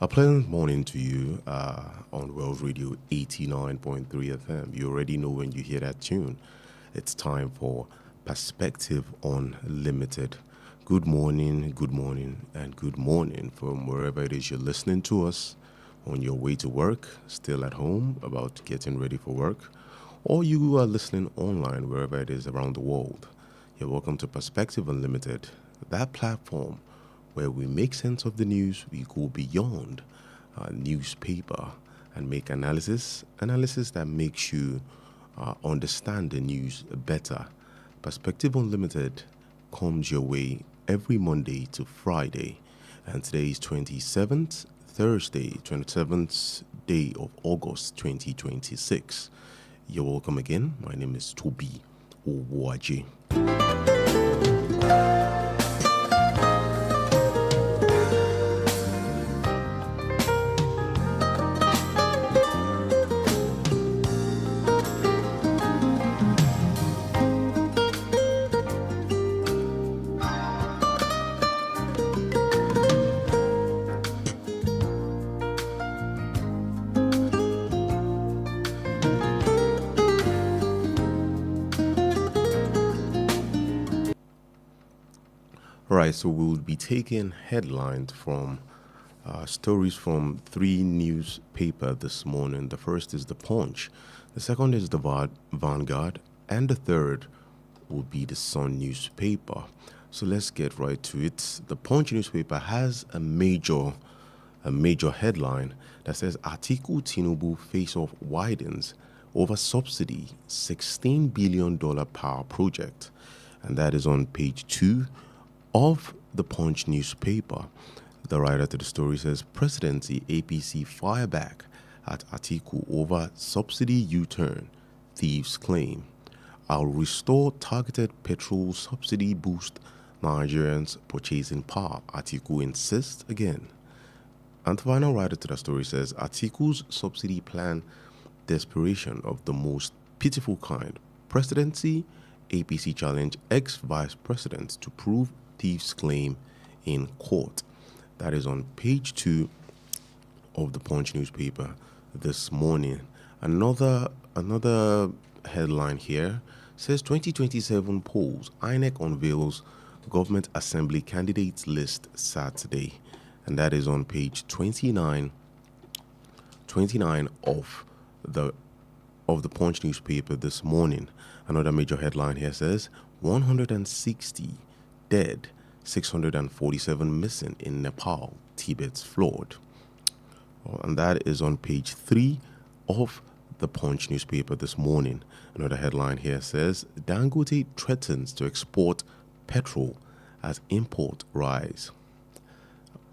A pleasant morning to you on World Radio 89.3 FM. You already know when you hear that tune. It's time for Perspective Unlimited. Good morning, and good morning from wherever it is you're listening to us on your way to work, still at home, about getting ready for work, or you are listening online wherever it is around the world. You're welcome to Perspective Unlimited, that platform where we make sense of the news, we go beyond newspaper and make analysis that makes you understand the news better. Perspective Unlimited comes your way every Monday to Friday, and today is 27th, Thursday, 27th day of August 2026. You're welcome again. My name is Tobi Owoaje. All right, so we'll be taking headlines from stories from three newspapers this morning. The first is the Punch, the second is the Vanguard, and the third will be the Sun newspaper. So let's get right to it. The Punch newspaper has a major headline that says Atiku Tinubu face-off widens over subsidy $16 billion power project, and that is on page 2 of the Punch newspaper. The writer to the story says Presidency APC fire back at Atiku over subsidy U-turn, thieves claim. I'll restore targeted petrol subsidy boost Nigerians purchasing power, Atiku insists again. And the final writer to the story says Atiku's subsidy plan desperation of the most pitiful kind. Presidency APC challenge ex-vice president to prove thieves claim in court. That is on page 2 of the Punch newspaper this morning. Another headline here says 2027 polls, INEC unveils government assembly candidates list Saturday, and that is on page 29 of the Punch newspaper this morning. Another major headline here says 160 dead, 647 missing in Nepal, Tibet's flood. And that is on page 3 of the Punch newspaper this morning. Another headline here says Dangote threatens to export petrol as import rise.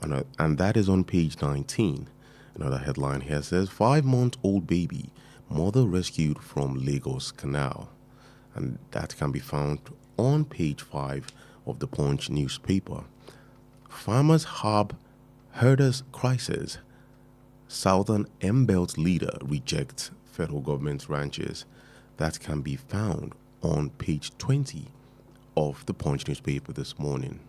And that is on page 19. Another headline here says 5-month-old baby, mother rescued from Lagos Canal. And that can be found on page 5 of the Punch newspaper. Farmers hub herders crisis. Southern M-Belt leader rejects federal government ranches. That can be found on page 20 of the Punch newspaper this morning.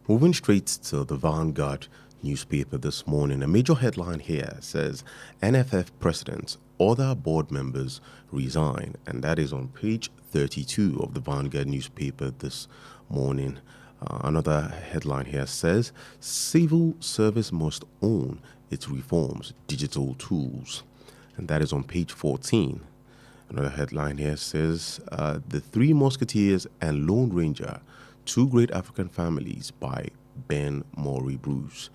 Moving straight to the Vanguard newspaper this morning, a major headline here says NFF presidents, other board members resign, and that is on page 32 of the Vanguard newspaper this morning. Another headline here says civil service must own its reforms, digital tools, and that is on page 14. Another headline here says the Three Musketeers and Lone Ranger, two great African families by Ben Maury Bruce.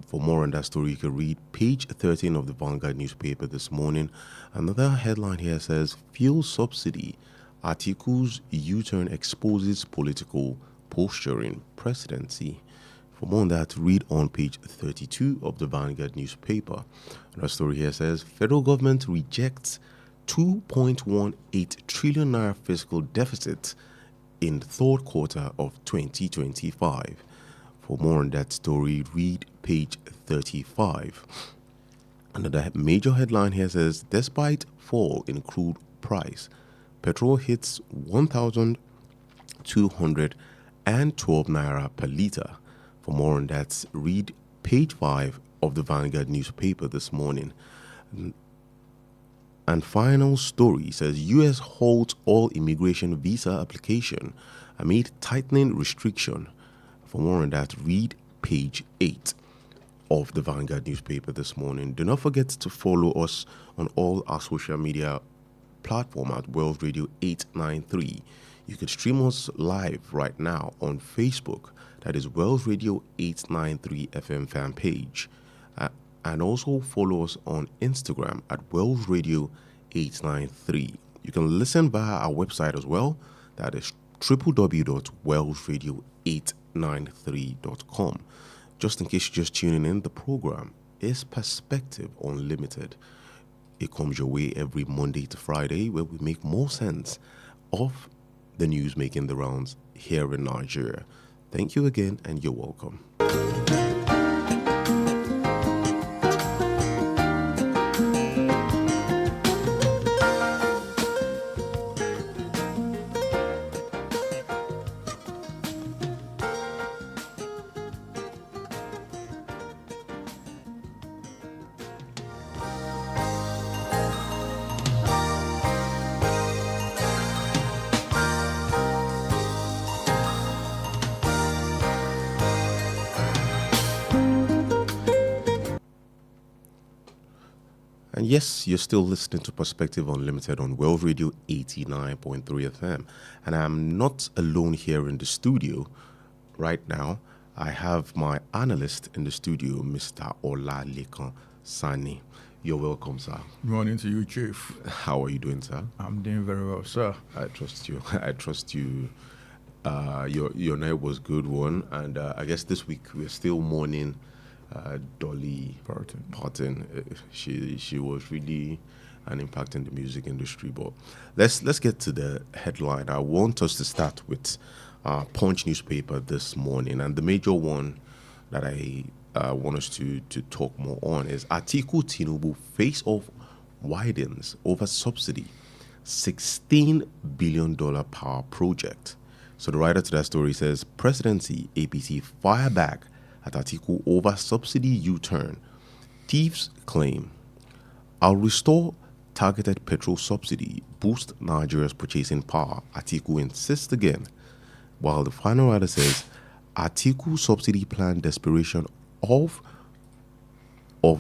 For more on that story, you can read page 13 of the Vanguard newspaper this morning. Another headline here says, Fuel subsidy. Atiku's U-turn exposes political posturing presidency. For more on that, read on page 32 of the Vanguard newspaper. Another story here says, Federal government rejects 2.18 trillion naira fiscal deficit in the third quarter of 2025. For more on that story, read page 35. Another major headline here says, despite fall in crude price, petrol hits 1,212 naira per litre. For more on that, read page 5 of the Vanguard newspaper this morning. And final story says, U.S. halts all immigration visa application amid tightening restriction. For more on that, read page 8 of the Vanguard newspaper this morning. Do not forget to follow us on all our social media platforms at Wells Radio 893. You can stream us live right now on Facebook. That is Wells Radio 893 FM fan page. And also follow us on Instagram at Wells Radio 893. You can listen via our website as well. That is www.wellsradio893.com. Just in case you're just tuning in, the program is Perspective Unlimited. It comes your way every Monday to Friday, where we make more sense of the news making the rounds here in Nigeria. Thank you again, and you're welcome. And yes, you're still listening to Perspective Unlimited on World Radio 89.3 FM. And I'm not alone here in the studio right now. I have my analyst in the studio, Mr. Olalekan Sani. You're welcome, sir. Good morning to you, Chief. How are you doing, sir? I'm doing very well, sir. I trust you. I trust you. Your night was a good one. And I guess this week we're still mourning Dolly Parton. She was really an impact in the music industry. But let's get to the headline. I want us to start with Punch newspaper this morning, and the major one that I want us to talk more on is Atiku Tinubu face-off widens over subsidy, $16 billion power project. So the writer to that story says, Presidency APC fire back at Atiku over subsidy U-turn. Thieves claim, I'll restore targeted petrol subsidy, boost Nigeria's purchasing power. Atiku insists again. While the final writer says, Atiku subsidy plan desperation of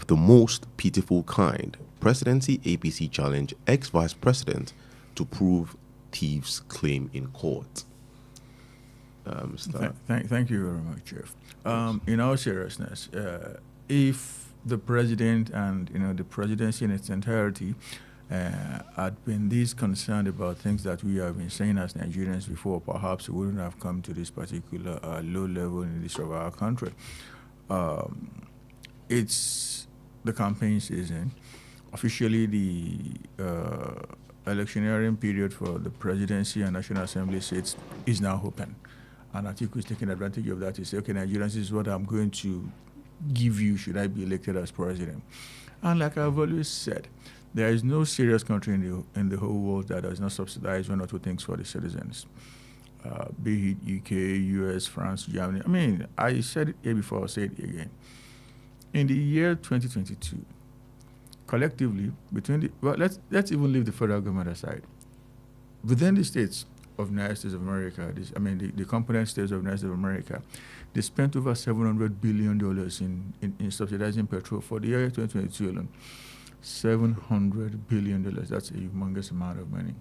the most pitiful kind. Presidency APC challenge ex-vice president to prove thieves' claim in court. Thank you very much, Jeff. In all seriousness, if the president and the presidency in its entirety had been this concerned about things that we have been saying as Nigerians before, perhaps we wouldn't have come to this particular low level in this of our country. It's the campaign season. Officially, the electioneering period for the presidency and National Assembly seats is now open. And Atiku is taking advantage of that to say, okay, Nigerians, this is what I'm going to give you should I be elected as president. And like I've always said, there is no serious country in the whole world that does not subsidize one or two things for the citizens. Be it UK, US, France, Germany. I mean, I said it here before, I'll say it again. In the year 2022, collectively, let's even leave the federal government aside. Within the states of the United States of America, the component states of the United States of America, they spent over $700 billion in subsidizing petrol for the year 2022 alone. $700 billion, that's a humongous amount of money.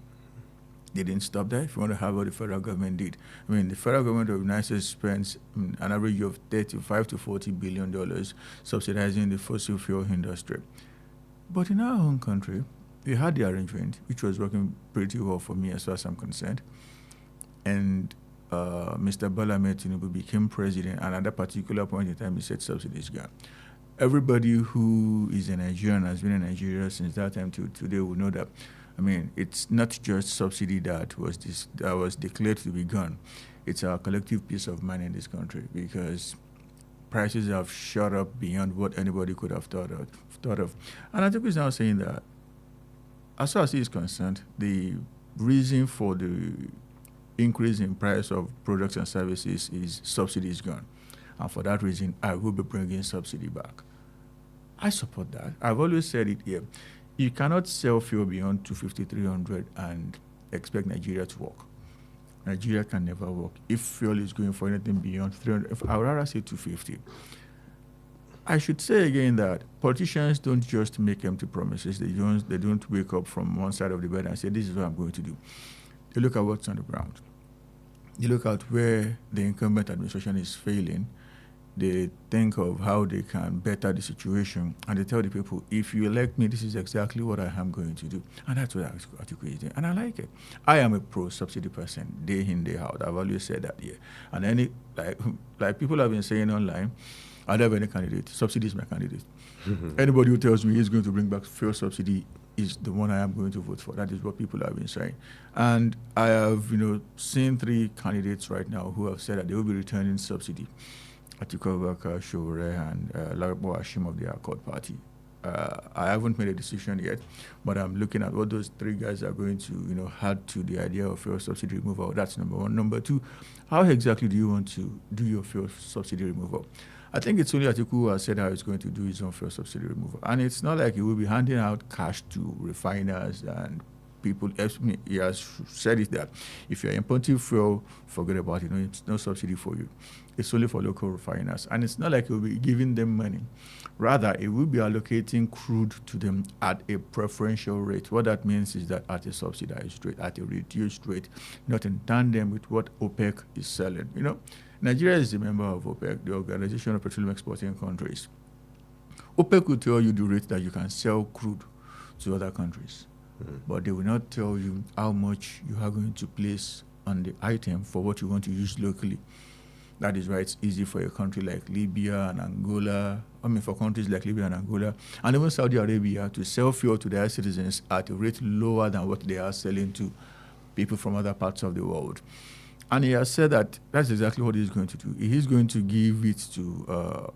They didn't stop there. If you want to have what the federal government did, I mean, the federal government of the United States spends an average of $35 to $40 billion subsidizing the fossil fuel industry. But in our own country, we had the arrangement, which was working pretty well for me as far as I'm concerned. And Mr. Bola Ahmed Tinubu became president, and at that particular point in time, he said subsidies gone. Everybody who is a Nigerian, has been in Nigeria since that time to today, will know that. I mean, it's not just subsidy that was declared to be gone. It's our collective peace of mind in this country, because prices have shot up beyond what anybody could have thought of. And I think he's now saying that, as far as he is concerned, the reason for the increase in price of products and services is subsidy is gone. And for that reason, I will be bringing subsidy back. I support that. I've always said it here. You cannot sell fuel beyond 250, 300 and expect Nigeria to work. Nigeria can never work. If fuel is going for anything beyond 300, I would rather say 250. I should say again that politicians don't just make empty promises. They don't wake up from one side of the bed and say, this is what I'm going to do. They look at what's on the ground. They look at where the incumbent administration is failing. They think of how they can better the situation, and they tell the people, if you elect me, this is exactly what I am going to do. And that's what Atiku is doing. And I like it. I am a pro-subsidy person, day in, day out. I've always said that here. And like people have been saying online, I don't have any candidate. Subsidy is my candidate. Anybody who tells me he's going to bring back fuel subsidy is the one I am going to vote for. That is what people have been saying. And I have, seen 3 candidates right now who have said that they will be returning subsidy. Atiku Abubakar, Showore, and Lagbo Hashim of the Accord Party. I haven't made a decision yet, but I'm looking at what those 3 guys are going to, add to the idea of fuel subsidy removal. That's number 1. Number 2, how exactly do you want to do your fuel subsidy removal? I think it's only Atiku who has said how he's going to do his own fuel subsidy removal. And it's not like he will be handing out cash to refiners and people. He has said it that if you're importing fuel, forget about it. It's no subsidy for you. It's only for local refiners. And it's not like he will be giving them money. Rather, it will be allocating crude to them at a preferential rate. What that means is that at a subsidized rate, at a reduced rate, not in tandem with what OPEC is selling. Nigeria is a member of OPEC, the Organization of Petroleum Exporting Countries. OPEC will tell you the rate that you can sell crude to other countries, but they will not tell you how much you are going to place on the item for what you want to use locally. That is why it's easy for a country like Libya and Angola, for countries like Libya and Angola, and even Saudi Arabia, to sell fuel to their citizens at a rate lower than what they are selling to people from other parts of the world. And he has said that that's exactly what he's going to do. He's going to give it to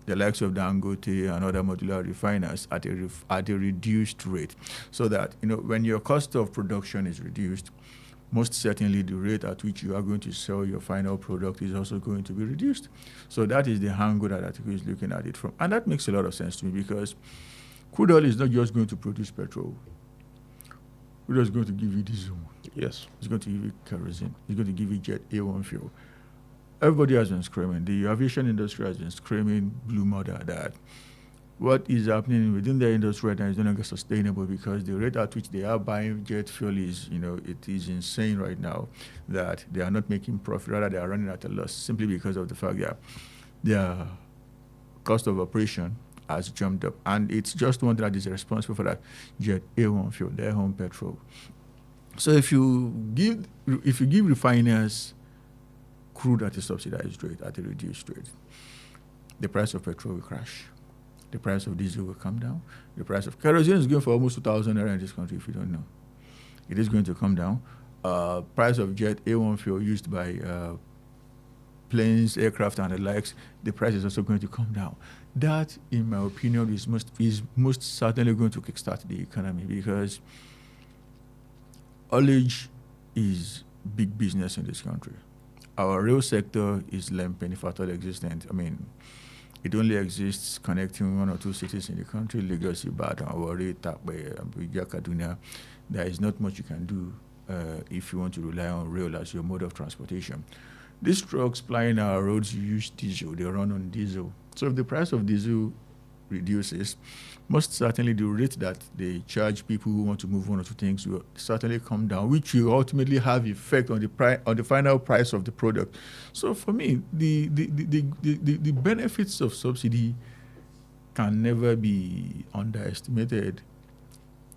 the likes of Dangote and other modular refiners at a reduced rate, so that when your cost of production is reduced, most certainly the rate at which you are going to sell your final product is also going to be reduced. So that is the angle that Atiku is looking at it from. And that makes a lot of sense to me, because crude oil is not just going to produce petrol. Crude oil is going to give you diesel. Yes. It's going to give you kerosene. It's going to give you jet A1 fuel. Everybody has been screaming. The aviation industry has been screaming blue murder that what is happening within the industry right now is no longer sustainable, because the rate at which they are buying jet fuel is, it is insane right now, that they are not making profit. Rather, they are running at a loss simply because of the fact that their cost of operation has jumped up. And it's just one that is responsible for that: jet A1 fuel, their home petrol. So if you give refiners crude at a subsidized rate, at a reduced rate, the price of petrol will crash. The price of diesel will come down. The price of kerosene is going for almost 2,000 naira in this country, if you don't know. It is going to come down. Price of jet A1 fuel used by planes, aircraft, and the likes, the price is also going to come down. That, in my opinion, is most certainly going to kickstart the economy, because haulage is big business in this country. Our rail sector is limping, if at all existent. It only exists connecting 1 or 2 cities in the country: Lagos, Ibadan, Warri, Takpe, Abuja, Kaduna. There is not much you can do if you want to rely on rail as your mode of transportation. These trucks plying our roads use diesel. They run on diesel. So if the price of diesel reduces, most certainly the rate that they charge people who want to move one or two things will certainly come down, which will ultimately have effect on the final price of the product. So for me, the benefits of subsidy can never be underestimated.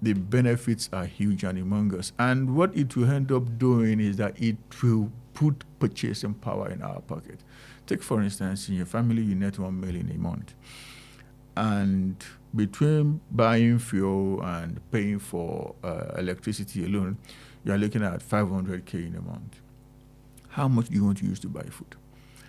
The benefits are huge and humongous. And what it will end up doing is that it will put purchasing power in our pocket. Take, for instance, in your family, you net 1 million a month. And between buying fuel and paying for electricity alone, you're looking at 500K in a month. How much do you want to use to buy food?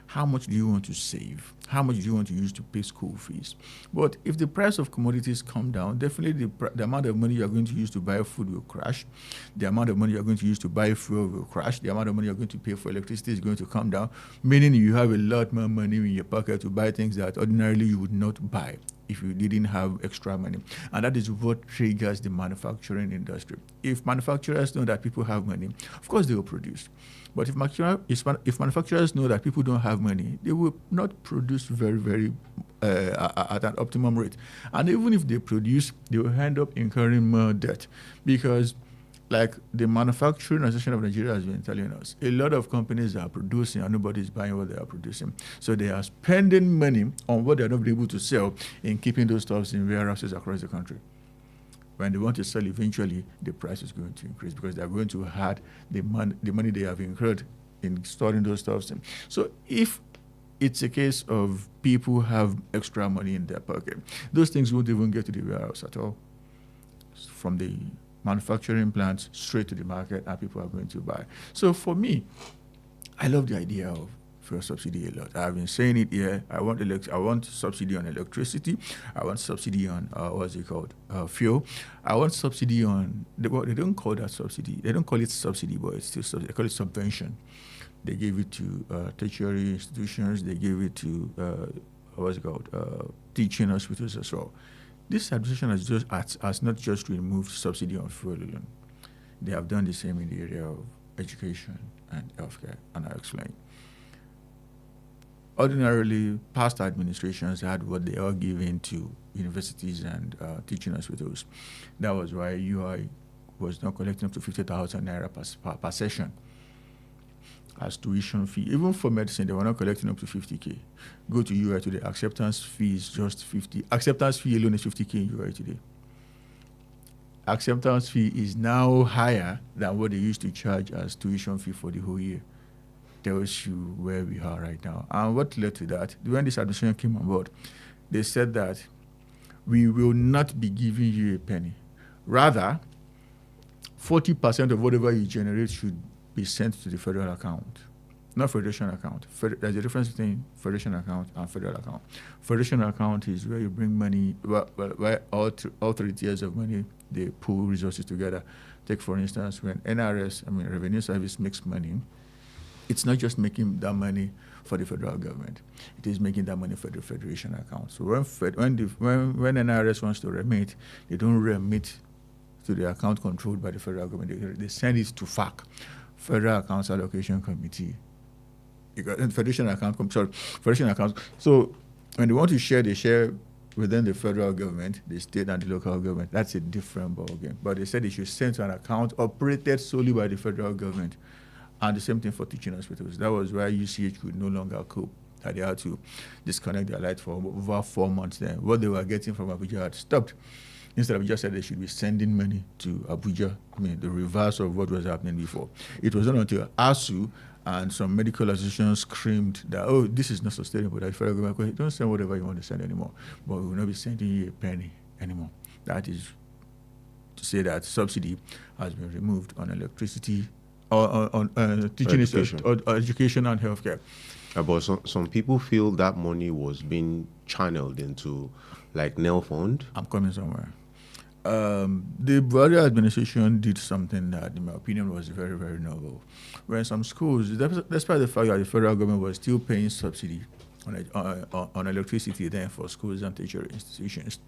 How much do you want to save? How much do you want to use to pay school fees? But if the price of commodities come down, definitely the amount of money you're going to use to buy food will crash. The amount of money you're going to use to buy fuel will crash. The amount of money you're going to pay for electricity is going to come down, meaning you have a lot more money in your pocket to buy things that ordinarily you would not buy if you didn't have extra money. And that is what triggers the manufacturing industry. If manufacturers know that people have money, of course they will produce. But if manufacturers know that people don't have money, they will not produce very, very at an optimum rate. And even if they produce, they will end up incurring more debt because, like the Manufacturing Association of Nigeria has been telling us, a lot of companies are producing and nobody is buying what they are producing. So they are spending money on what they are not able to sell in keeping those stuffs in warehouses across the country. When they want to sell eventually, the price is going to increase because they are going to add the money they have incurred in storing those stuffs. So if it's a case of people have extra money in their pocket, those things won't even get to the warehouse at all. From the manufacturing plants straight to the market, and people are going to buy. So for me, I love the idea of fuel subsidy a lot. I've been saying it here. I want subsidy on electricity. I want subsidy on fuel. I want subsidy on they don't call that subsidy. They don't call it subsidy, but it's still subsidy. They call it subvention. They gave it to tertiary institutions. They gave it to teaching hospitals as well. This administration has not just removed subsidy on fuel alone. They have done the same in the area of education and healthcare, and I'll explain. Ordinarily, past administrations had what they are giving to universities and teaching hospitals. That was why UI was not collecting up to 50,000 naira per session as tuition fee. Even for medicine, they were not collecting up to 50K. Go to UI today, acceptance fee is just 50. Acceptance fee alone is 50K in UI today. Acceptance fee is now higher than what they used to charge as tuition fee for the whole year. Tells you where we are right now. And what led to that, when this administration came on board, they said that we will not be giving you a penny. Rather, 40% of whatever you generate should be sent to the federal account, not federation account. There's a difference between federation account and federal account. Federation account is where you bring money, where all 3 tiers of money, they pool resources together. Take, for instance, when Revenue Service makes money, it's not just making that money for the federal government. It is making that money for the federation account. So when NRS wants to remit, they don't remit to the account controlled by the federal government. They send it to FAC, Federal Accounts Allocation Committee. Federation account. So when they want to share, they share within the federal government, the state and the local government. That's a different ballgame. But they said they should send to an account operated solely by the federal government. And the same thing for teaching hospitals. That was why UCH could no longer cope, that they had to disconnect their light for over 4 months. Then what they were getting from Abuja had stopped. Instead of just said they should be sending money to Abuja, the reverse of what was happening before. It was not until ASU and some medical associations screamed that, oh, this is not sustainable. That federal government, don't send whatever you want to send anymore. But we will not be sending you a penny anymore. That is to say that subsidy has been removed on electricity, on teaching education and healthcare. But some people feel that money was being channeled into like NEL fund. I'm coming somewhere. The Buhari administration did something that, in my opinion, was very, very novel. When some schools, despite the fact that the federal government was still paying subsidy on electricity then for schools and tertiary institutions,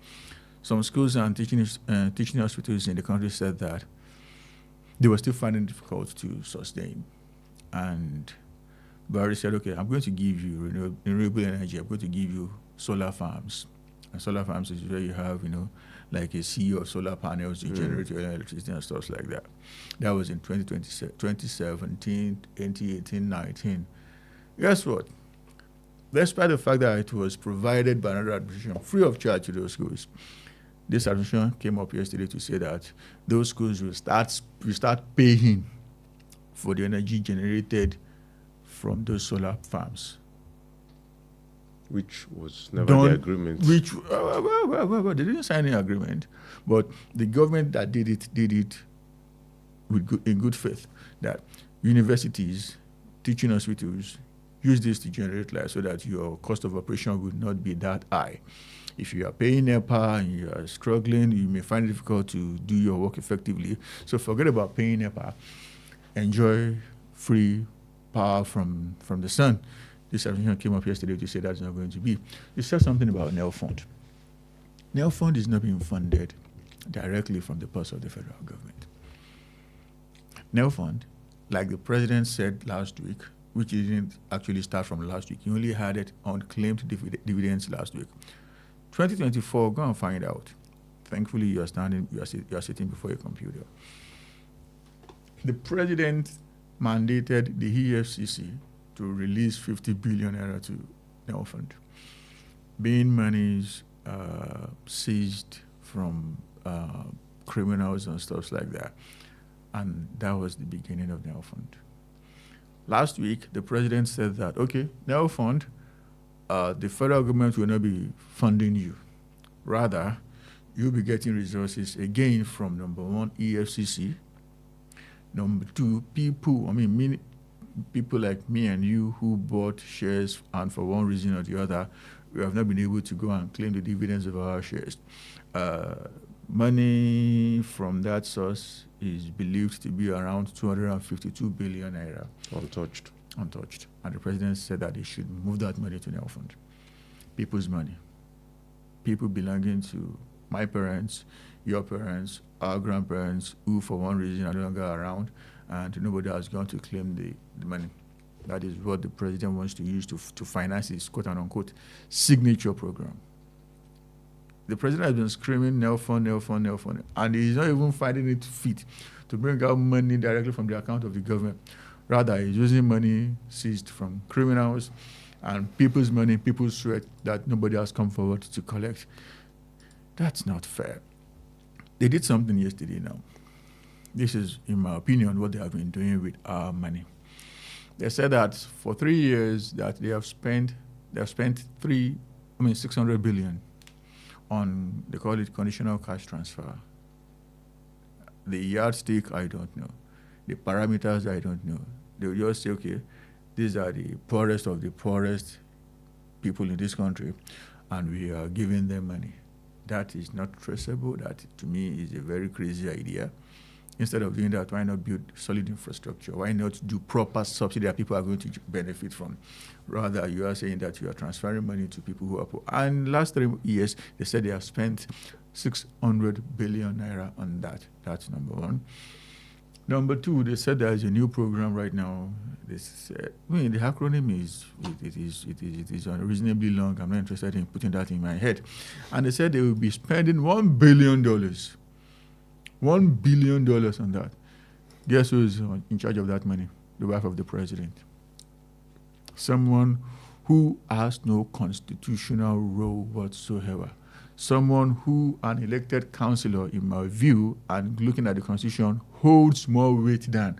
some schools and teaching hospitals in the country said that they were still finding it difficult to sustain. And Buhari said, okay, I'm going to give you renewable energy. I'm going to give you solar farms And solar farms is where you have, like a sea of solar panels to generate your electricity and stuff like that. That was in 2017, 2018, 19. Guess what? Despite the fact that it was provided by another administration free of charge to those schools, this administration came up yesterday to say that those schools will start paying for the energy generated from those solar farms. Which was never the agreement. Well, they didn't sign any agreement, but the government that did it in good faith, that universities, teaching hospitals, use this to generate light so that your cost of operation would not be that high. If you are paying NEPA and you are struggling, you may find it difficult to do your work effectively. So forget about paying NEPA. Enjoy free power from the sun. This administration came up yesterday to say that's not going to be. You said something about NEL Fund. NEL Fund is not being funded directly from the purse of the federal government. NEL Fund, like the president said last week, which didn't actually start from last week, he only had it on claimed dividends last week. 2024, go and find out. Thankfully, you are sitting before your computer. The president mandated the EFCC to release 50 billion naira to NEL Fund, being monies seized from criminals and stuff like that. And that was the beginning of NEL Fund. Last week, the president said that, okay, NEL Fund, the federal government will not be funding you. Rather, you'll be getting resources again from number one, EFCC. Number two, people like me and you who bought shares and for one reason or the other, we have not been able to go and claim the dividends of our shares. Money from that source is believed to be around 252 billion naira. Untouched. And the president said that they should move that money to NEL Fund. People's money. People belonging to my parents, your parents, our grandparents, who for one reason are no longer around, and nobody has gone to claim the money. That is what the president wants to use to finance his quote-unquote signature program. The president has been screaming NEL Fund, NEL Fund, NEL Fund, and he's not even finding it fit to bring out money directly from the account of the government. Rather, he's using money seized from criminals and people's money, people's sweat that nobody has come forward to collect. That's not fair. They did something yesterday now. This is, in my opinion, what they have been doing with our money. They said that for 3 years that they have spent 600 billion on, they call it conditional cash transfer. The yardstick, I don't know. The parameters, I don't know. They will just say, okay, these are the poorest of the poorest people in this country, and we are giving them money. That is not traceable. That, to me, is a very crazy idea. Instead of doing that, why not build solid infrastructure? Why not do proper subsidy that people are going to benefit from? Rather, you are saying that you are transferring money to people who are poor. And last 3 years, they said they have spent 600 billion naira on that. That's number one. Number two, they said there is a new program right now. The acronym is unreasonably long. I'm not interested in putting that in my head. And they said they will be spending $1 billion. $1 billion on that. Guess who is in charge of that money? The wife of the president. Someone who has no constitutional role whatsoever. Someone who, an elected councillor, in my view, and looking at the constitution, holds more weight than,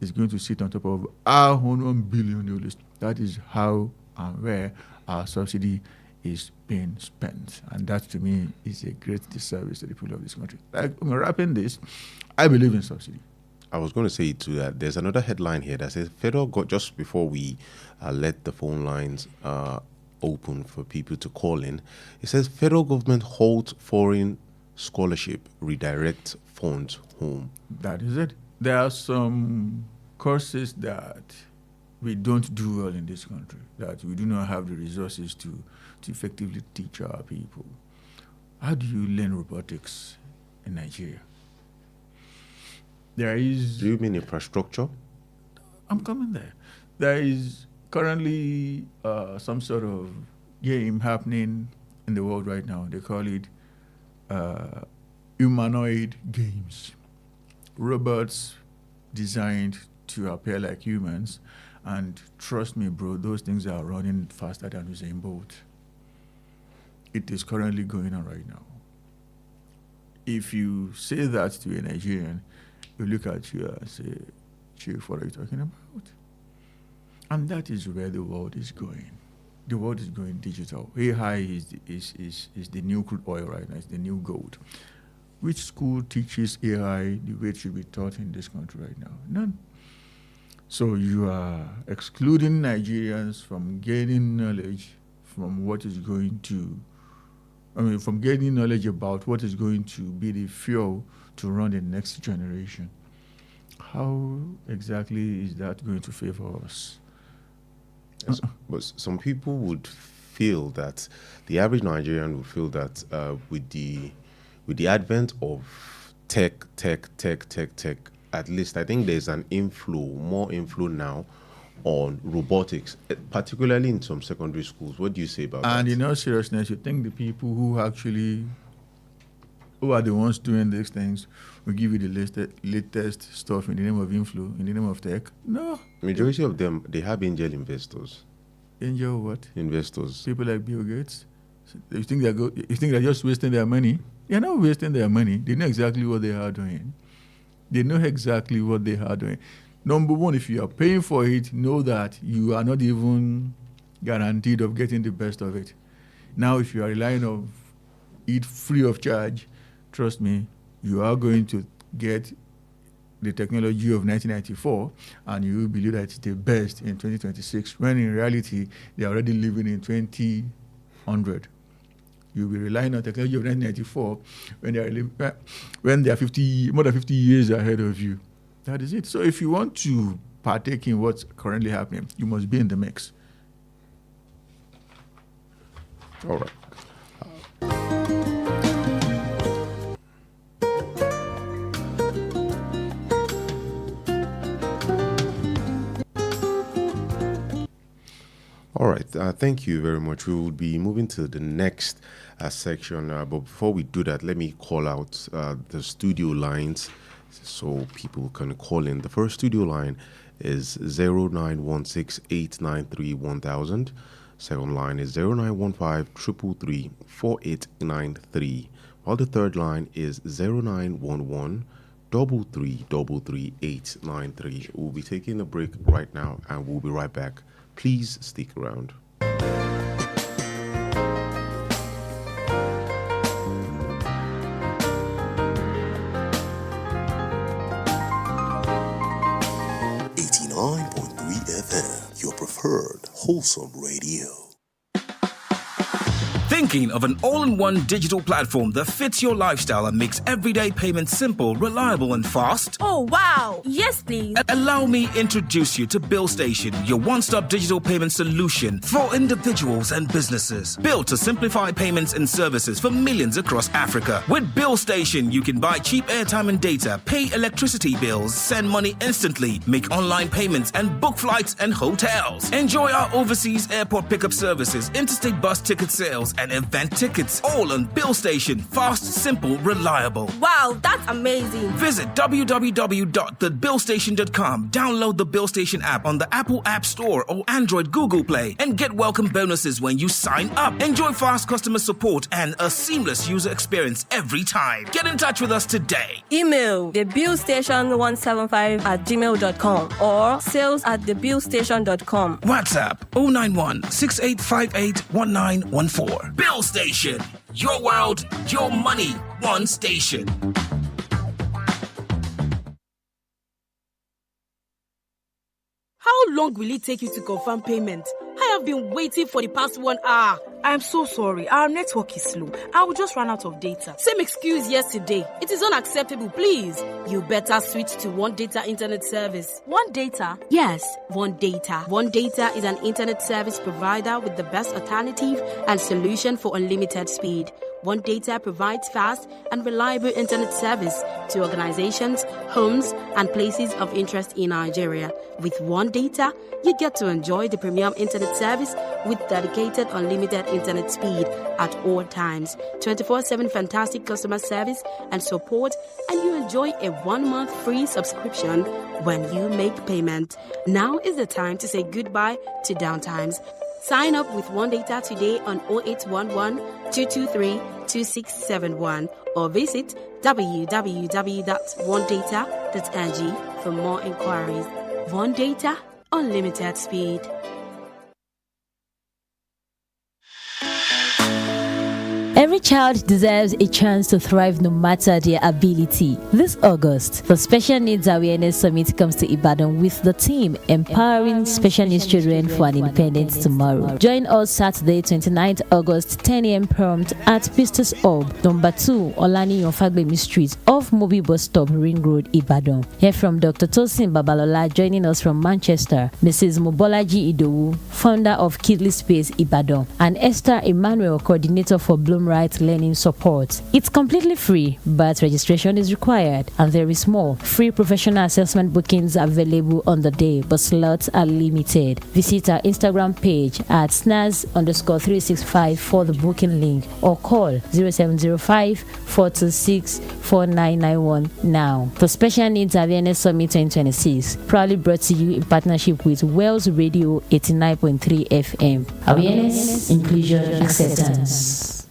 is going to sit on top of our own $1 billion. That is how and where our subsidy is being spent. And that, to me, is a great disservice to the people of this country. Like, wrapping this, I believe in subsidy. I was going to say to that, there's another headline here that says, just before we let the phone lines open for people to call in, it says, federal government holds foreign scholarship, redirect funds home. That is it. There are some courses that we don't do well in this country, that we do not have the resources to effectively teach our people. How do you learn robotics in Nigeria? Do you mean infrastructure? I'm coming there. There is currently some sort of game happening in the world right now. They call it humanoid games. Robots designed to appear like humans. And trust me, bro, those things are running faster than Usain Bolt. It is currently going on right now. If you say that to a Nigerian, you look at you and say, Chief, what are you talking about? And that is where the world is going. The world is going digital. AI is the new crude oil right now. It's the new gold. Which school teaches AI the way it should be taught in this country right now? None. So you are excluding Nigerians from gaining knowledge from what is going to, from gaining knowledge about what is going to be the fuel to run the next generation. How exactly is that going to favor us? Yes, but some people would feel that the average Nigerian would feel that with the advent of tech, at least I think there's an more inflow now on robotics, particularly in some secondary schools. What do you say about that? And in all seriousness, you think the people who are the ones doing these things will give you the latest stuff in the name of inflow, in the name of tech? No. Majority of them, they have angel investors. Angel what? Investors. People like Bill Gates. You think they're just wasting their money? They're not wasting their money. They know exactly what they are doing. Number one, if you are paying for it, know that you are not even guaranteed of getting the best of it. Now, if you are relying on it free of charge, trust me, you are going to get the technology of 1994 and you will believe that it's the best in 2026, when in reality, they are already living in 2000. You'll be relying on technology of 1994 when they are more than 50 years ahead of you. That is it. So if you want to partake in what's currently happening, you must be in the mix. All right. All right. Thank you very much. We will be moving to the next section. But before we do that, let me call out the studio lines so people can call in. The first studio line is 0916-893-1000. Second line is 0915-333-4893. While the third line is 0911-333-893. We'll be taking a break right now and we'll be right back. Please stick around. FM, your preferred wholesome radio. Thinking of an all-in-one digital platform that fits your lifestyle and makes everyday payments simple, reliable, and fast? Oh, wow. Yes, please. Allow me introduce you to BillStation, your one-stop digital payment solution for individuals and businesses. Built to simplify payments and services for millions across Africa. With BillStation, you can buy cheap airtime and data, pay electricity bills, send money instantly, make online payments, and book flights and hotels. Enjoy our overseas airport pickup services, interstate bus ticket sales, and event tickets, all on BillStation. Fast, simple, reliable. Wow, that's amazing. Visit www.thebillstation.com. Download the BillStation app on the Apple App Store or Android Google Play and get welcome bonuses when you sign up. Enjoy fast customer support and a seamless user experience every time. Get in touch with us today. Email thebillstation175@gmail.com or sales@thebillstation.com. WhatsApp 091-6858-1914. BillStation. Your world, your money, one station. How long will it take you to confirm payment? I have been waiting for the past 1 hour. I'm so sorry. Our network is slow. I will just run out of data. Same excuse yesterday. It is unacceptable, please. You better switch to One Data Internet Service. One Data? Yes, One Data. One Data is an internet service provider with the best alternative and solution for unlimited speed. One Data provides fast and reliable internet service to organizations, homes, and places of interest in Nigeria. With One Data, you get to enjoy the premium internet service with dedicated unlimited internet speed at all times. 24/7 fantastic customer service and support, and you enjoy a 1-month free subscription when you make payment. Now is the time to say goodbye to downtimes. Sign up with One Data today on 0811 223 2671 or visit www.onedata.ng for more inquiries. One Data, unlimited speed. Every child deserves a chance to thrive no matter their ability. This August, the Special Needs Awareness Summit comes to Ibadan with the theme Empowering Special Needs Children for an Independent Tomorrow. Join us Saturday, 29th August, 10 a.m. prompt at Pistos Hub, number 2, Olani Yonfagbemi Street, off Mobi Bus Stop, Ring Road, Ibadan. Hear from Dr. Tosin Babalola joining us from Manchester, Mrs. Mobolaji Idowu, founder of Kidley Space Ibadan, and Esther Emmanuel, coordinator for Bloom Right Learning Support. It's completely free, but registration is required, and there is more. Free professional assessment bookings available on the day, but slots are limited. Visit our Instagram page at snaz_365 for the booking link, or call 0705 426 4991 now. The Special Needs Awareness Summit 2026, proudly brought to you in partnership with Wells Radio 89.3 FM. Awareness, inclusion, acceptance.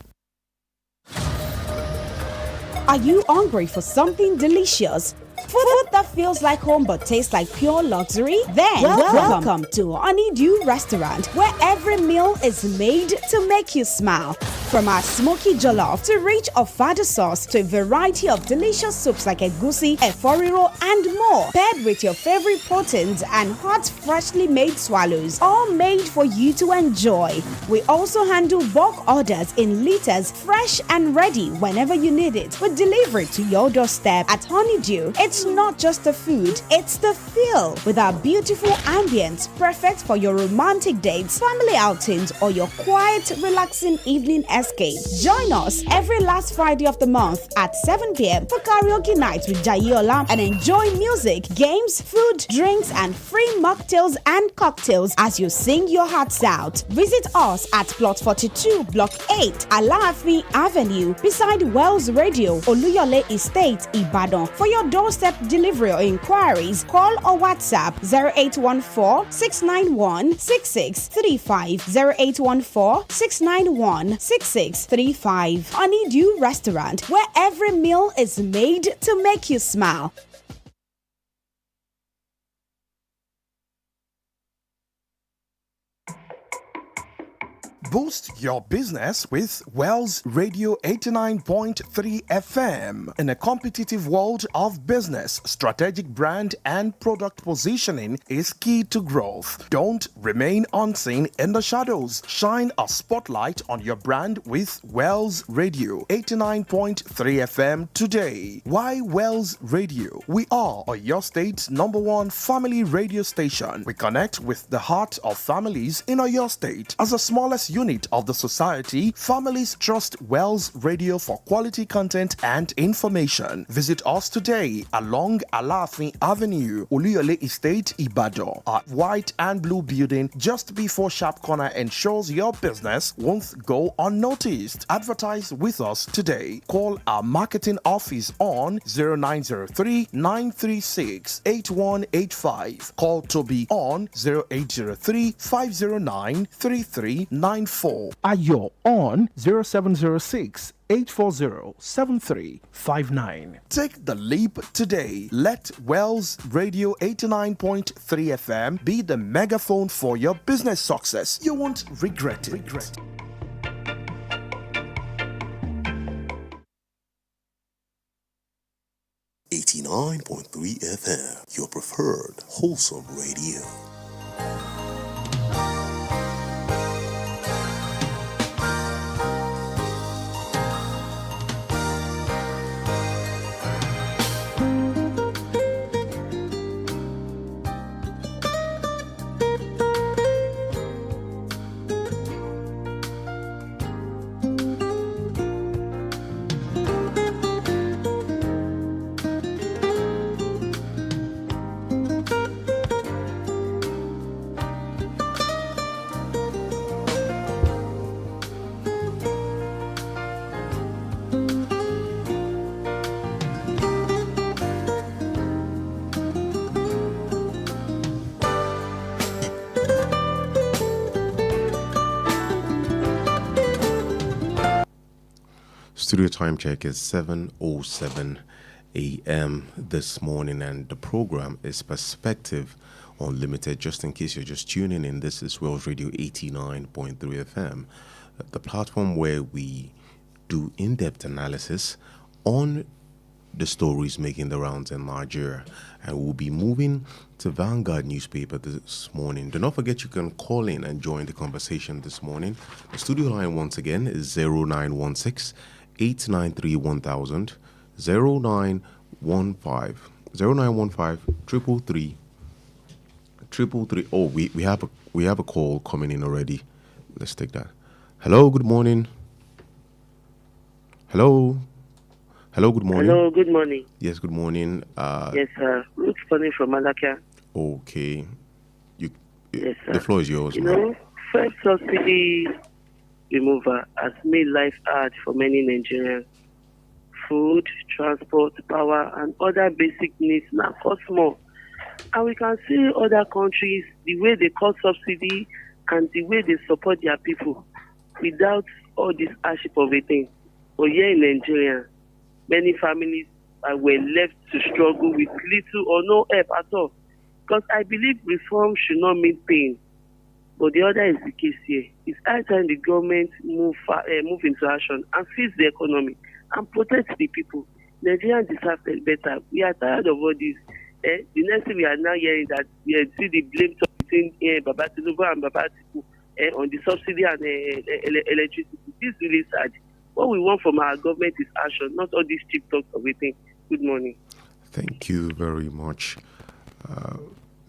Are you hungry for something delicious? Food that feels like home but tastes like pure luxury? Then welcome to Honeydew Restaurant, where every meal is made to make you smile. From our smoky jollof to rich ofada sauce to a variety of delicious soups like egusi, eforiro, and more, paired with your favorite proteins and hot, freshly made swallows, all made for you to enjoy. We also handle bulk orders in liters, fresh and ready whenever you need it, with delivery to your doorstep. At Honeydew, it's not just the food, it's the feel. With our beautiful ambience, perfect for your romantic dates, family outings, or your quiet, relaxing evening escape. Join us every last Friday of the month at 7 p.m. for karaoke night with Jayola, and enjoy music, games, food, drinks, and free mocktails and cocktails as you sing your hearts out. Visit us at Plot 42, Block 8, Alaafin Avenue, beside Wells Radio, Oluyole Estate, Ibadan. For your doorstep delivery or inquiries, call or WhatsApp 0814-691-6635, 0814-691-6635. Honeydew Restaurant, where every meal is made to make you smile. Boost your business with Wells Radio 89.3 FM. In a competitive world of business, strategic brand and product positioning is key to growth. Don't remain unseen in the shadows. Shine a spotlight on your brand with Wells Radio 89.3 FM today. Why Wells Radio? We are your state's #1 family radio station. We connect with the heart of families in your state. As the smallest unit of the society, families trust Wells Radio for quality content and information. Visit us today along Alaafin Avenue, Oluyole Estate, Ibadan. Our white and blue building just before Sharp Corner ensures your business won't go unnoticed. Advertise with us today. Call our marketing office on 0903 936 8185. Call Tobi on 0803 509 3394. Ayo on 0706 840-7359. Take the leap today. Let Wells Radio 89.3 FM be the megaphone for your business success. You won't regret it. 89.3 FM, your preferred wholesome radio. studio time check is 7:07 a.m. this morning, and the program is Perspective Unlimited. Just in case you're just tuning in, this is Wells Radio 89.3 FM, the platform where we do in-depth analysis on the stories making the rounds in Nigeria. And we'll be moving to Vanguard newspaper this morning. Do not forget you can call in and join the conversation this morning. The studio line once again is 0916 893 1000, 0915 333 333. Oh, we have a call coming in already. Let's take that. Hello, good morning. Hello, good morning. Hello, good morning. Yes, good morning. Yes, sir. Ruth Funny from Malacca. Okay. Yes, sir. The floor is yours, You ma'am. know, first subsidy remover has made life hard for many Nigerians. Food, transport, power, and other basic needs now cost more. And we can see other countries, the way they cut subsidy and the way they support their people without all this hardship of a thing. But here in Nigeria, many families were left to struggle with little or no help at all. Because I believe reform should not mean pain. But the other is the case here. It's high time the government move into action and fix the economy and protect the people. Nigerians deserve better. We are tired of all this. The next thing we are now hearing that we see the blame between Baba Tinubu and Baba Atiku on the subsidy and electricity. This is really sad. What we want from our government is action, not all these cheap talks of everything. Good morning. Thank you very much.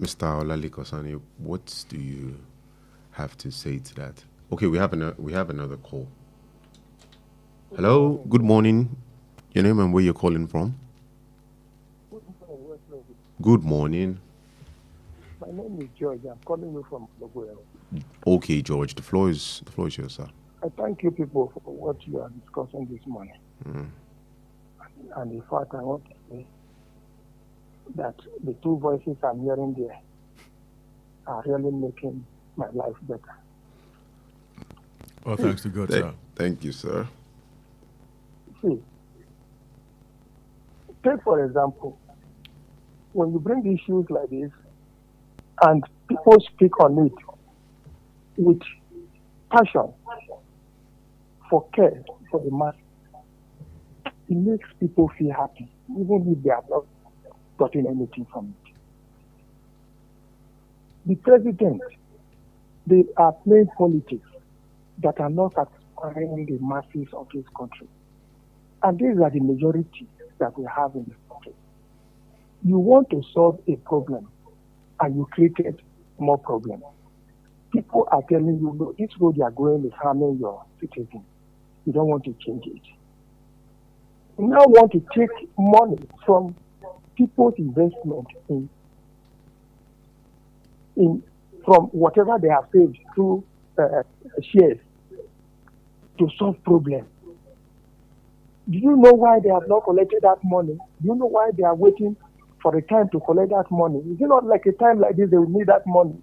Mr. Olalikosani, what do you have to say to that? Okay, we have another call. Hello, good morning. Your name and where you're calling from? Good morning. My name is George. I'm calling you from Owoaje. Okay, George, the floor is yours, sir. I thank you people for what you are discussing this morning. And in fact, I want to say that the two voices I'm hearing there are really making my life better. Oh, thanks to God, sir. Thank you, sir. See, take for example, when you bring issues like this and people speak on it with passion, for care for the mass, it makes people feel happy, even if they have not gotten anything from it. The president, they are playing politics that are not satisfying the masses of this country. And these are the majority that we have in this country. You want to solve a problem and you created more problems. People are telling you, no, this road you are going is harming your citizens. You don't want to change it. You now want to take money from people's investment from whatever they have saved through shares to solve problems. Do you know why they have not collected that money? Do you know why they are waiting for a time to collect that money? Is it not like a time like this they will need that money?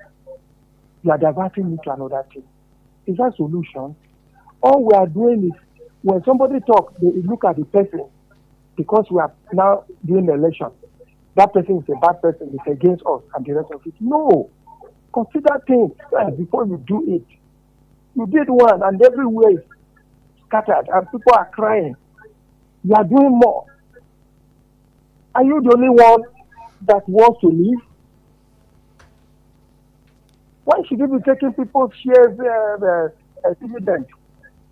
You are diverting it to another thing. Is that solution? All we are doing is, when somebody talks, they look at the person, because we are now doing election. That person is a bad person, it's against us and the rest of it. No. Consider things before you do it. You did one and everywhere is scattered and people are crying. You are doing more. Are you the only one that wants to leave? Why should you be taking people's shares dividend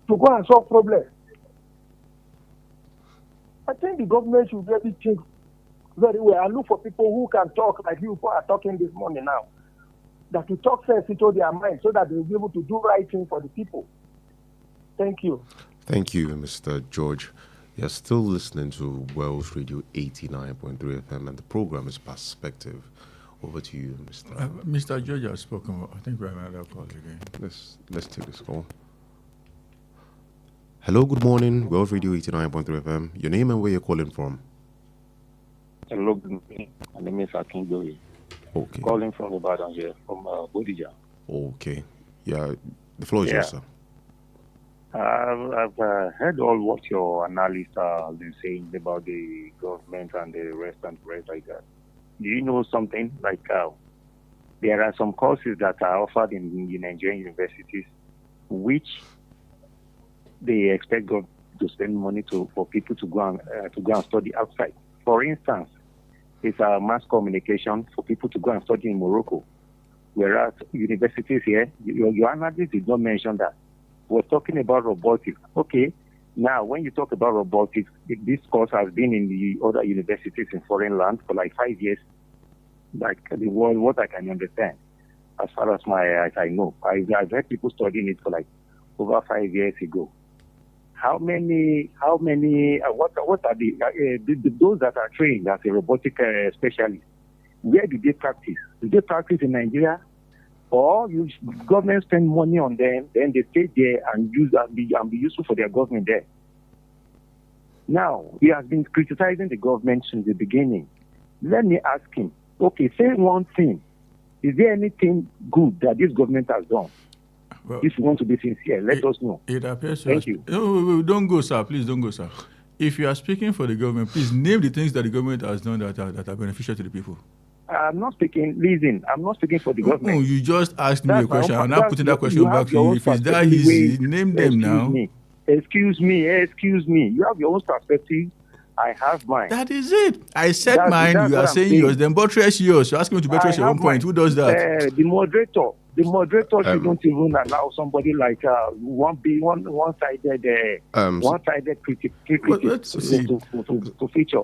to go and solve problems? I think the government should really think very well and look for people who can talk like you who are talking this morning now. That to talk sense into their mind so that they will be able to do right thing for the people. Thank you. Thank you, Mr. George. You're still listening to Wells Radio 89.3 FM, and the program is Perspective. Over to you, Mr. Mr. George has spoken. I think we have another call again. Let's take this call. Hello, good morning. Wells Radio 89.3 FM. Your name and where you're calling from? Hello, good morning. My name is Akin Joey. Okay. Calling from Ibadan here, from Bodija. Okay. Yeah, the floor is yours, sir. I've heard all what your analysts have been saying about the government and the rest like that. Do you know something? Like there are some courses that are offered in the Nigerian universities, which they expect God to spend money for people to go and study outside. For instance, it's a mass communication for people to go and study in Morocco, whereas universities here, your analyst did not mention that. We're talking about robotics. Okay, now when you talk about robotics, this course has been in the other universities in foreign land for like 5 years. Like the world, what I can understand, as far as I know, I've heard people studying it for like over 5 years ago. How many? What are the those that are trained as a robotic specialist? Where do they practice? Do they practice in Nigeria, or government spend money on them, then they stay there and be useful for their government there? Now he has been criticizing the government since the beginning. Let me ask him. Okay, say one thing. Is there anything good that this government has done? Well, if you want to be sincere, let us know. It appears to Thank you. No, don't go, sir. Please don't go, sir. If you are speaking for the government, please name the things that the government has done that are beneficial to the people. I'm not speaking. Listen, I'm not speaking for the government. No, you just asked me a question. I'm not putting that question back to you. If it's that easy, name them now. Excuse me. You have your own perspective. I have mine. That is it. I said mine. You are saying yours. Then buttress yours. You're asking me to buttress your own point. Who does that? The moderator shouldn't even allow somebody like one-sided critic to feature.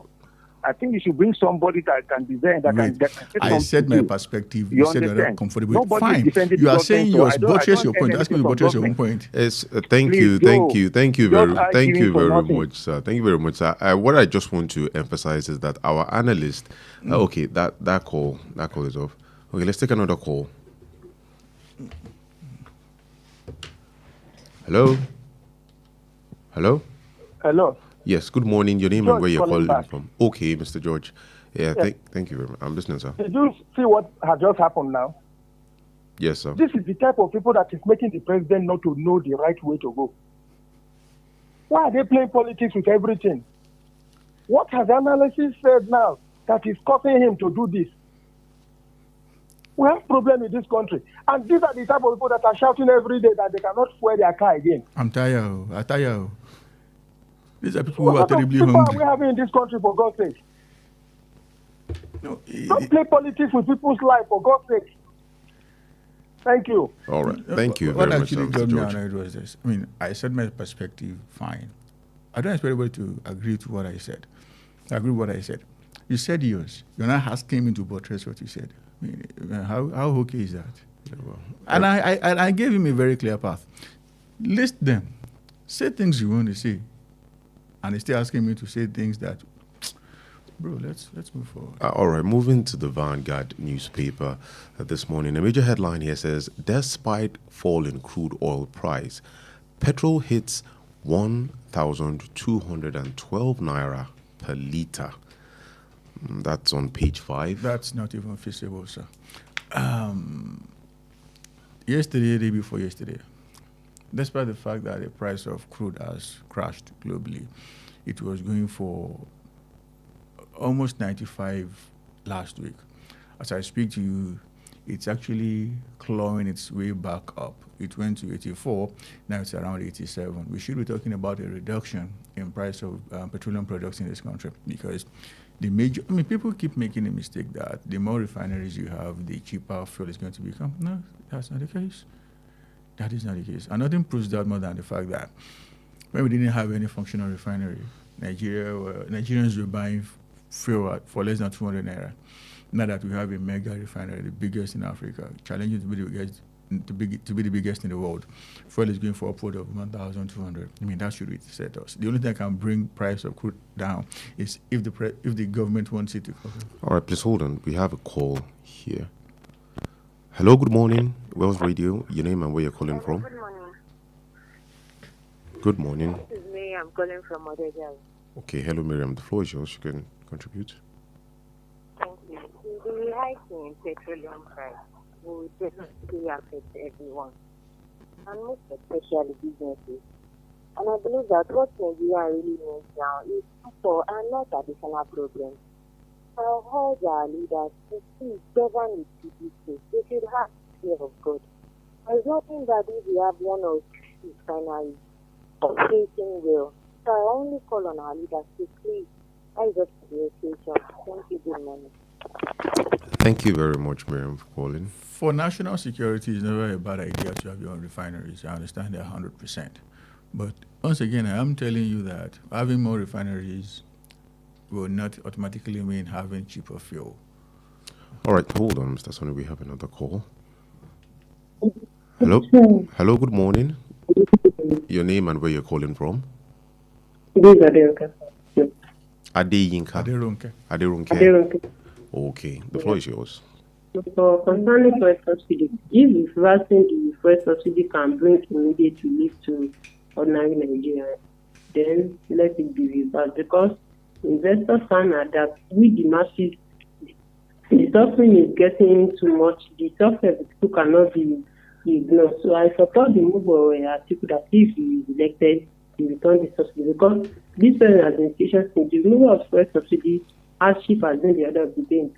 I think you should bring somebody that can be there that can I said my perspective. You said you're not comfortable. Fine. You are saying yours. Buttress your point. Ask me to buttress your own point. Thank you very much, sir. Thank you very much, sir. What I just want to emphasize is that our analyst. Okay, that call is off. Okay, let's take another call. Hello. Yes, good morning. Your name George, and where you're calling back. from. Okay, Mr. George. Yeah, Yes. thank you very much. I'm listening, sir. Did you see what has just happened now? Yes, sir. This is the type of people that is making the president not to know the right way to go. Why are they playing politics with everything? What has analysis said now that is causing him to do this? We have problems in this country. And these are the type of people that are shouting every day that they cannot fuel their car again. I'm tired. These are people who are terribly hungry. What are we having in this country, for God's sake? Don't play politics with people's life, for God's sake. Thank you. All right. Thank you very much, What actually got Mr. me George. annoyed was this. I mean, I said my perspective, fine. I don't expect everybody to agree to what I said. I agree with what I said. You said yours. You're not asking me to buttress what you said. I mean, how okay is that? Yeah, well, and I gave him a very clear path. List them. Say things you want to say. And he's still asking me to say things that, bro, let's move forward. All right, moving to the Vanguard newspaper this morning. A major headline here says, despite fall in crude oil price, petrol hits 1,212 naira per litre. That's on page 5. That's not even feasible, sir. Yesterday, day before yesterday, despite the fact that the price of crude has crashed globally, it was going for almost 95 last week. As I speak to you, it's actually clawing its way back up. It went to 84, now it's around 87. We should be talking about a reduction in price of petroleum products in this country, because people keep making the mistake that the more refineries you have, the cheaper fuel is going to become. No, that's not the case. That is not the case. And nothing proves that more than the fact that when we didn't have any functional refinery, Nigerians were buying fuel for less than 200 naira. Now that we have a mega refinery, the biggest in Africa, challenging to be the biggest in the world, fuel is going for upward of 1,200. I mean, that should reset us. The only thing that can bring price of crude down is if the government wants it to. All right, please hold on. We have a call here. Hello, good morning. Wells Radio, your name and where you're calling from. Good morning. Good morning. This is me. I'm calling from Owoaje. Okay, hello, Miriam. The floor is yours. You can contribute. Thank you. The hike in petroleum price will definitely affect everyone, and most especially businesses. And I believe that what Nigeria really needs now is people and not additional problems. I urge our leaders to please govern with dignity. They should have fear of God. There's nothing that if we have one or two refineries operating well. So I only call on our leaders to please rise up to the occasion. Thank you, good morning. Thank you very much, Miriam, for calling. For national security, it's never a bad idea to have your own refineries. I understand that 100%. But once again, I am telling you that having more refineries will not automatically mean having cheaper fuel. All right, hold on, Mr. Sonny. We have another call. Hello? Hello, good morning. Your name and where you're calling from? This is Aderonke. Adeyinka. Aderunke. Aderunke. Okay, the floor is yours. So concerning fuel subsidy, if reversing the fuel subsidy can bring immediate relief to ordinary Nigerians, then let it be reversed because investors can adapt. With the masses, the suffering is getting too much. The suffering of people cannot be ignored. So I support the move of Atiku that if he is elected, he return the subsidy because this person has been patient since the removal of fuel subsidy as cheap as been the order of the day.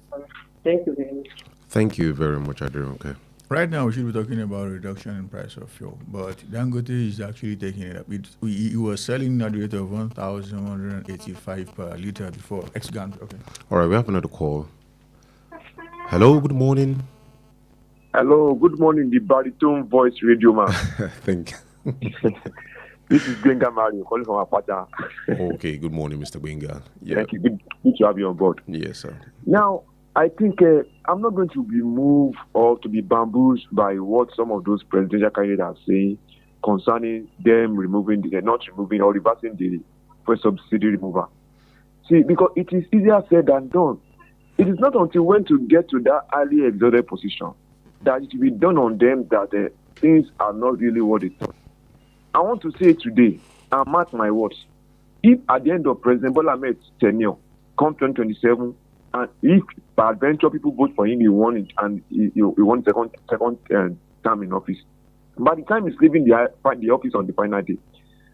Thank you very much. Thank you very much, Aderonke. Right now, we should be talking about a reduction in price of fuel, but Dangote is actually taking it up. He was selling at the rate of 1,185 per liter before. Okay. All right, we have another call. Hello, good morning. Hello, good morning, the baritone voice radio man. Thank you. This is Gbenga Mario calling from Apata. Okay, good morning, Mr. Gbenga. Yeah. Thank you. Good to have you on board. Yes, sir. Now, I think I'm not going to be moved or to be bamboozled by what some of those presidential candidates are saying concerning them not removing or reversing the first subsidy removal. See, because it is easier said than done. It is not until when to get to that highly exalted position that it will be done on them that things are not really what they thought. I want to say today, and mark my words, if at the end of President Bola Ahmed's tenure, come 2027, and if by adventure people vote for him, he won it, and he won second term in office. By the time he's leaving the office on the final day,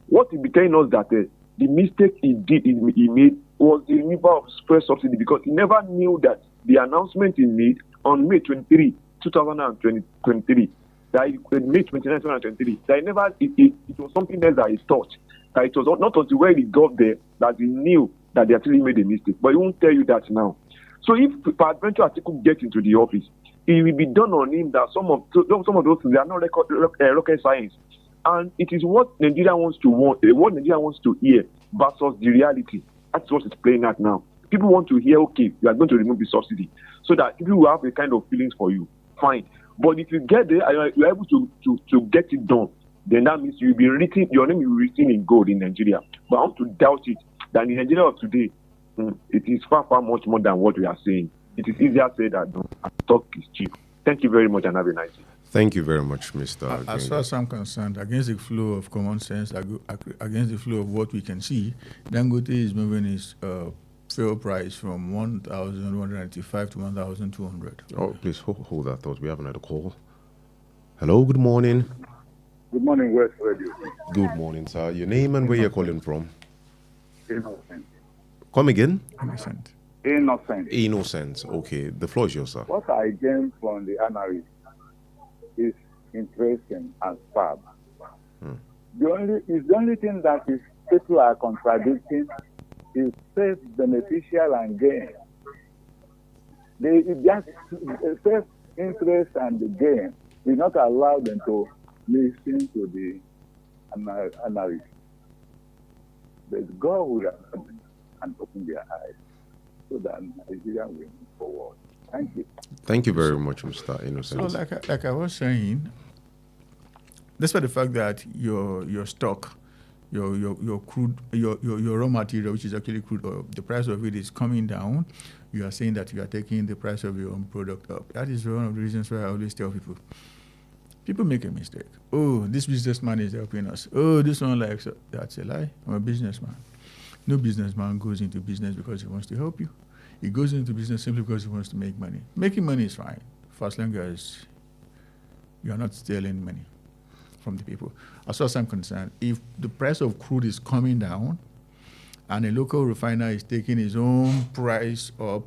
what he'll be telling us that the mistake he made was the removal of fuel subsidy because he never knew that the announcement he made on May 23, 2023, that May 29, 2023, that it was something else that he thought. That it was not until when he got there that he knew that they actually made a mistake. But he won't tell you that now. So if peradventure Atiku gets into the office, it will be done on him that some of those things, they are not rocket science. And it is what Nigeria wants to hear versus the reality. That's what it's playing at now. People want to hear, okay, you are going to remove the subsidy, so that people will have a kind of feelings for you. Fine. But if you get there and you're able to get it done, then that means your name will be written in gold in Nigeria. But I want to doubt it that in Nigeria of today, it is far much more than what we are saying. It is easier said than done. And talk is cheap. Thank you very much and have a nice day. Thank you very much, Mr. As far as I'm concerned, against the flow of common sense, against the flow of what we can see, Dangote is moving his fuel price from 1,195 to 1,200. Oh, please hold that thought. We have another call. Hello, good morning. Good morning, West Radio. Good morning, sir. Your name and where you're calling from? Innocent. Come again? Innocent. Okay, the floor is yours, sir. What I gained from the analysis is interesting and fab. The only thing that is people are contradicting is self-beneficial and gain. They just self-interest and the gain will not allow them to listen to the analysis. But God will have and open their eyes so that Nigeria will move forward. Thank you. Thank you very much, Mr. Innocent. So, like I was saying, despite the fact that your stock, your crude, your raw material, which is actually crude oil, the price of it is coming down, you are saying that you are taking the price of your own product up. That is one of the reasons why I always tell people make a mistake. Oh, this businessman is helping us. Oh, this one likes it. That's a lie. I'm a businessman. No businessman goes into business because he wants to help you. He goes into business simply because he wants to make money. Making money is fine, for as long as you are not stealing money. from the people. As far as I'm concerned, if the price of crude is coming down and a local refiner is taking his own price up,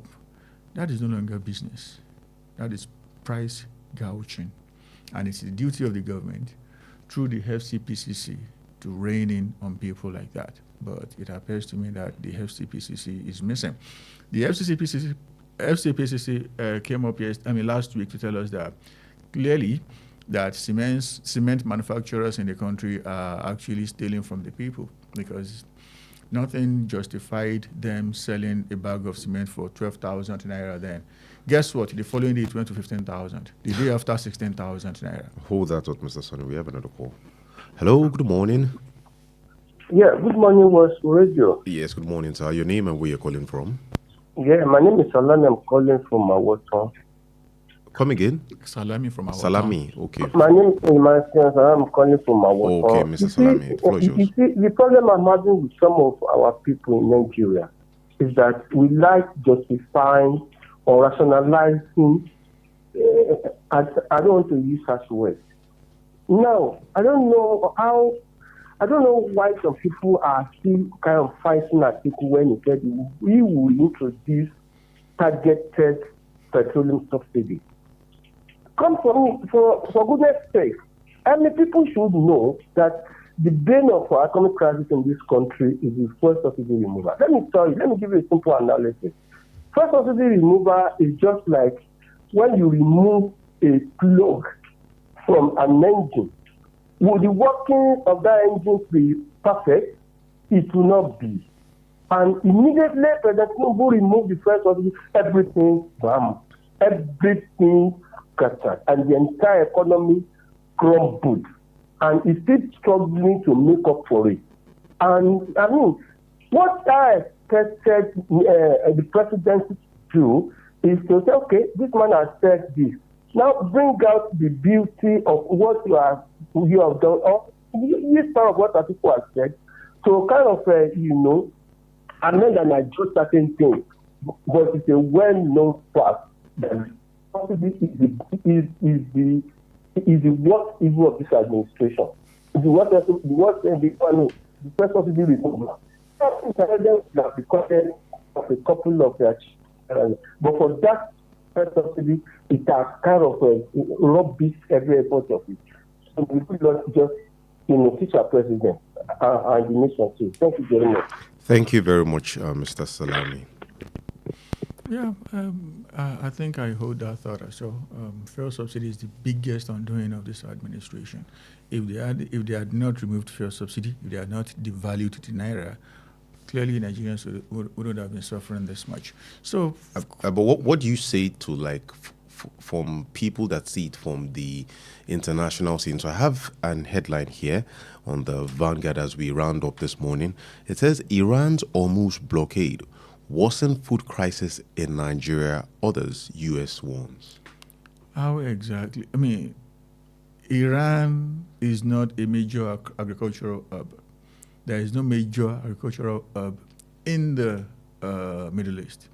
that is no longer business. That is price gouging. And it's the duty of the government through the FCPCC to rein in on people like that. But it appears to me that the FCPCC is missing. The FCPCC came up last week to tell us that clearly that cement manufacturers in the country are actually stealing from the people, because nothing justified them selling a bag of cement for 12,000 naira then. Guess what? The following day it went to 15,000. The day after, 16,000 naira. Hold that thought, Mr. Sonny. We have another call. Hello, good morning. Yeah, good morning, was Radio. Yes, good morning, sir. Your name and where you're calling from? Yeah, my name is Salami. I'm calling from Awotan. Come again? Salami from Awotan. Salami, okay. My name is Salami. I'm calling from Awotan. Okay, Mr. Salami, floor is yours. You see, the problem I'm having with some of our people in Nigeria is that we like justifying or rationalizing. I don't want to use such words. Now, I don't know why some people are still kind of fighting at people when you said we will introduce targeted petroleum subsidy. Come for goodness sake. I mean, people should know that the bane of our economic crisis in this country is the fuel subsidy removal. Let me give you a simple analysis. Fuel subsidy removal is just like when you remove a plug from an engine. Will the working of that engine be perfect? It will not be. And immediately, President Tinubu removed the fuel subsidy, everything scattered, and the entire economy crumbled. And it's still struggling to make up for it. And I mean, what I expected the presidency to do is to say, okay, this man has said this. Now bring out the beauty of what you have done, or use some of what people have said, to kind of, amend and adjust certain things. But it's a well-known fact that possibly is the worst evil of this administration. The first subsidy removal. Have recorded of a couple of their children, but for that first subsidy, it has kind of rubbish every effort of it. So we could not just teach our president and the nation too. Thank you very much. Thank you very much, Mr. Salami. Yeah, I think I hold that thought as well. Fuel subsidy is the biggest undoing of this administration. If they had not removed fuel subsidy, if they had not devalued the naira, clearly Nigerians wouldn't have been suffering this much. So, but what do you say to from people that see it from the international scene? So I have an headline here on the Vanguard as we round up this morning. It says Iran's Hormuz blockade worsen food crisis in Nigeria, others US warns. How exactly? I mean, Iran is not a major agricultural hub. There is no major agricultural hub in the Middle East.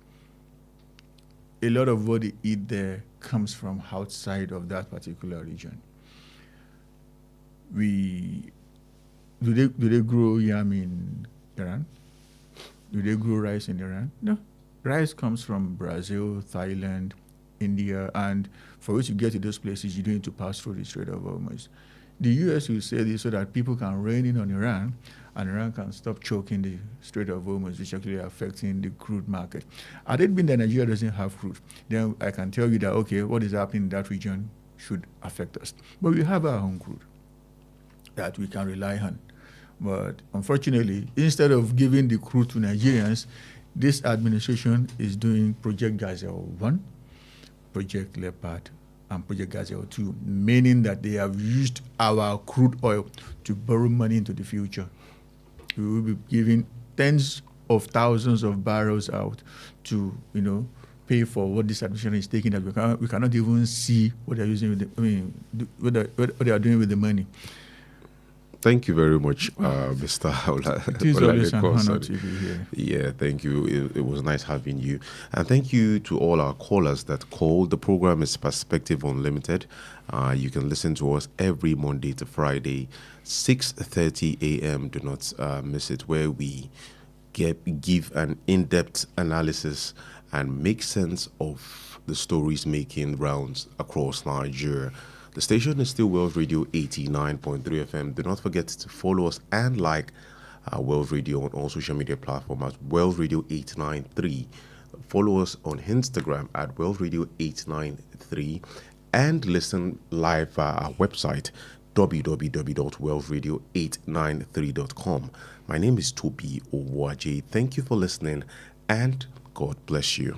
A lot of what they eat there comes from outside of that particular region. Do they grow yam in Iran? Do they grow rice in Iran? No. Rice comes from Brazil, Thailand, India, and for you to get to those places, you need to pass through the Strait of Hormuz. The U.S. will say this so that people can rein in on Iran, and Iran can stop choking the Strait of Hormuz, which actually affecting the crude market. Had it been that Nigeria doesn't have crude, then I can tell you that, okay, what is happening in that region should affect us. But we have our own crude that we can rely on. But unfortunately, instead of giving the crude to Nigerians, this administration is doing Project Gazelle 1, Project Leopard, and Project Gazelle 2, meaning that they have used our crude oil to borrow money into the future. We will be giving tens of thousands of barrels out to, pay for what this administration is taking, that we cannot even see what they're using with what they are doing with the money. Thank you very much, Mr. It is always an honor to be here. Yeah, thank you. It was nice having you. And thank you to all our callers that called. The program is Perspective Unlimited. You can listen to us every Monday to Friday, 6:30 a.m. Do not miss it, where we give an in-depth analysis and make sense of the stories making rounds across Nigeria. The station is still Wells Radio 89.3 FM. Do not forget to follow us and like Wells Radio on all social media platforms as Wells Radio 893. Follow us on Instagram at Wells Radio 893 and listen live via our website www.wellsradio893.com. My name is Tobi Owoaje. Thank you for listening and God bless you.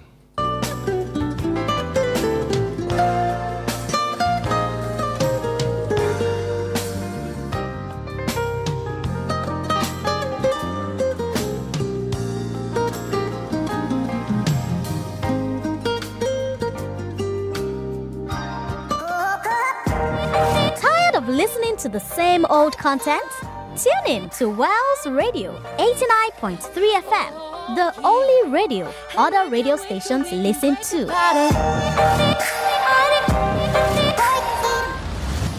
Listening to the same old content? Tune in to Wells Radio 89.3 FM, the only radio other radio stations listen to.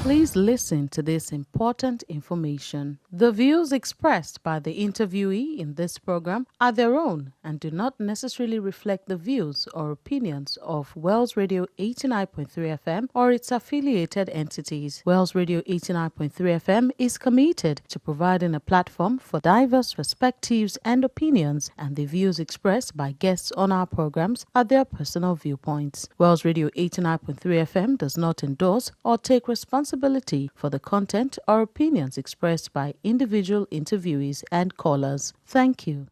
Please listen to this important information. The views expressed by the interviewee in this program are their own and do not necessarily reflect the views or opinions of Wells Radio 89.3 FM or its affiliated entities. Wells Radio 89.3 FM is committed to providing a platform for diverse perspectives and opinions, and the views expressed by guests on our programs are their personal viewpoints. Wells Radio 89.3 FM does not endorse or take responsibility for the content or opinions expressed by individual interviewees and callers. Thank you.